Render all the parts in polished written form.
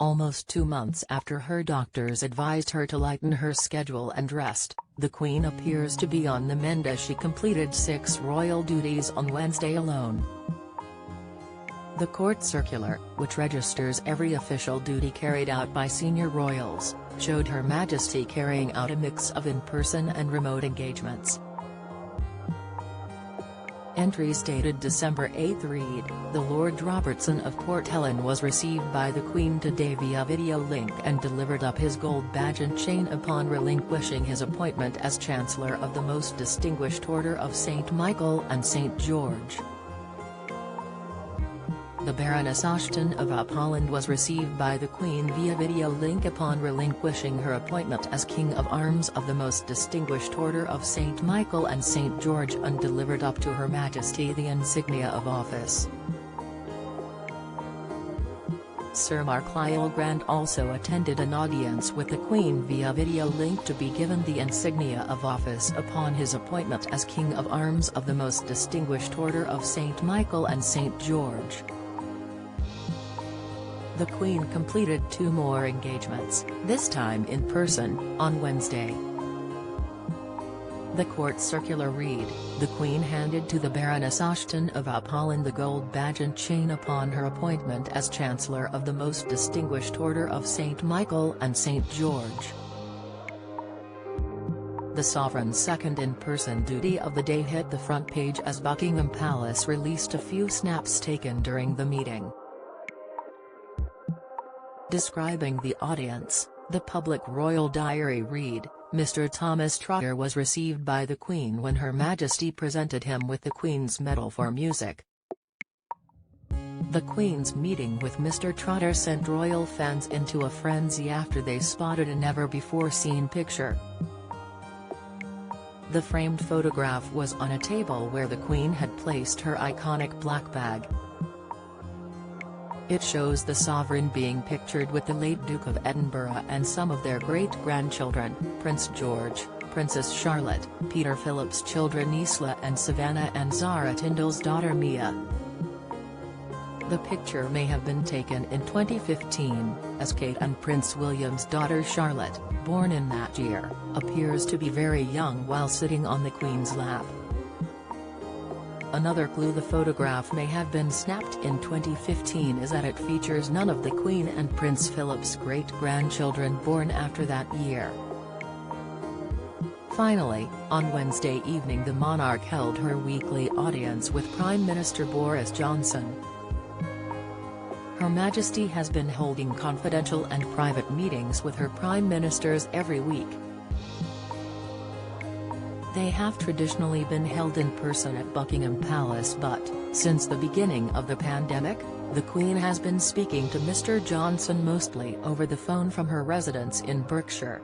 Almost 2 months after her doctors advised her to lighten her schedule and rest, the Queen appears to be on the mend as she completed 6 royal duties on Wednesday alone. The court circular, which registers every official duty carried out by senior royals, showed Her Majesty carrying out a mix of in-person and remote engagements. Entries dated December 8 read, "The Lord Robertson of Port Ellen was received by the Queen today via video link and delivered up his gold badge and chain upon relinquishing his appointment as Chancellor of the Most Distinguished Order of St. Michael and St. George." The Baroness Ashton of Upholland was received by the Queen via video link upon relinquishing her appointment as King of Arms of the Most Distinguished Order of St. Michael and St. George and delivered up to Her Majesty the insignia of office. Sir Mark Lyell Grant also attended an audience with the Queen via video link to be given the insignia of office upon his appointment as King of Arms of the Most Distinguished Order of St. Michael and St. George. The Queen completed 2 more engagements, this time in person, on Wednesday. The court circular read, "The Queen handed to the Baroness Ashton of Upholland the gold badge and chain upon her appointment as Chancellor of the Most Distinguished Order of St. Michael and St. George." The sovereign's second in-person duty of the day hit the front page as Buckingham Palace released a few snaps taken during the meeting. Describing the audience, the public royal diary read, "Mr. Thomas Trotter was received by the Queen when Her Majesty presented him with the Queen's Medal for Music." The Queen's meeting with Mr. Trotter sent royal fans into a frenzy after they spotted a never-before-seen picture. The framed photograph was on a table where the Queen had placed her iconic black bag. It shows the sovereign being pictured with the late Duke of Edinburgh and some of their great-grandchildren, Prince George, Princess Charlotte, Peter Philip's children Isla and Savannah and Zara Tindall's daughter Mia. The picture may have been taken in 2015, as Kate and Prince William's daughter Charlotte, born in that year, appears to be very young while sitting on the Queen's lap. Another clue the photograph may have been snapped in 2015 is that it features none of the Queen and Prince Philip's great-grandchildren born after that year. Finally, on Wednesday evening the monarch held her weekly audience with Prime Minister Boris Johnson. Her Majesty has been holding confidential and private meetings with her prime ministers every week. They have traditionally been held in person at Buckingham Palace but, since the beginning of the pandemic, the Queen has been speaking to Mr. Johnson mostly over the phone from her residence in Berkshire.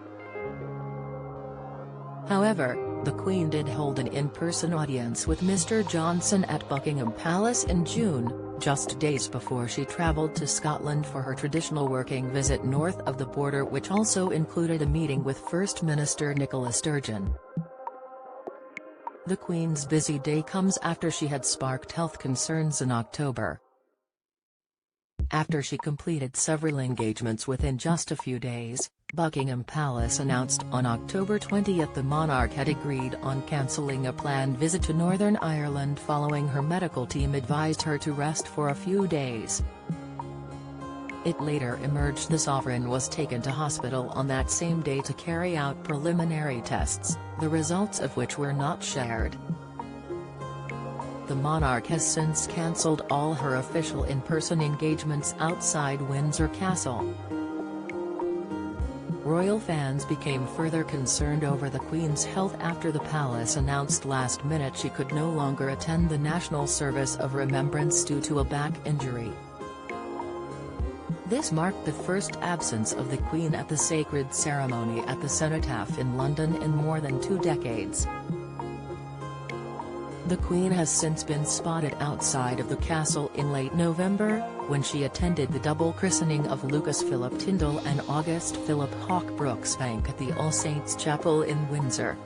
However, the Queen did hold an in-person audience with Mr. Johnson at Buckingham Palace in June, just days before she travelled to Scotland for her traditional working visit north of the border, which also included a meeting with First Minister Nicola Sturgeon. The Queen's busy day comes after she had sparked health concerns in October. After she completed several engagements within just a few days, Buckingham Palace announced on October 20 the monarch had agreed on cancelling a planned visit to Northern Ireland following her medical team advised her to rest for a few days. It later emerged the sovereign was taken to hospital on that same day to carry out preliminary tests, the results of which were not shared. The monarch has since cancelled all her official in-person engagements outside Windsor Castle. Royal fans became further concerned over the Queen's health after the palace announced last minute she could no longer attend the National Service of Remembrance due to a back injury. This marked the first absence of the Queen at the sacred ceremony at the Cenotaph in London in more than 2 decades. The Queen has since been spotted outside of the castle in late November, when she attended the double christening of Lucas Philip Tyndall and August Philip Hawke Brooksbank at the All Saints' Chapel in Windsor.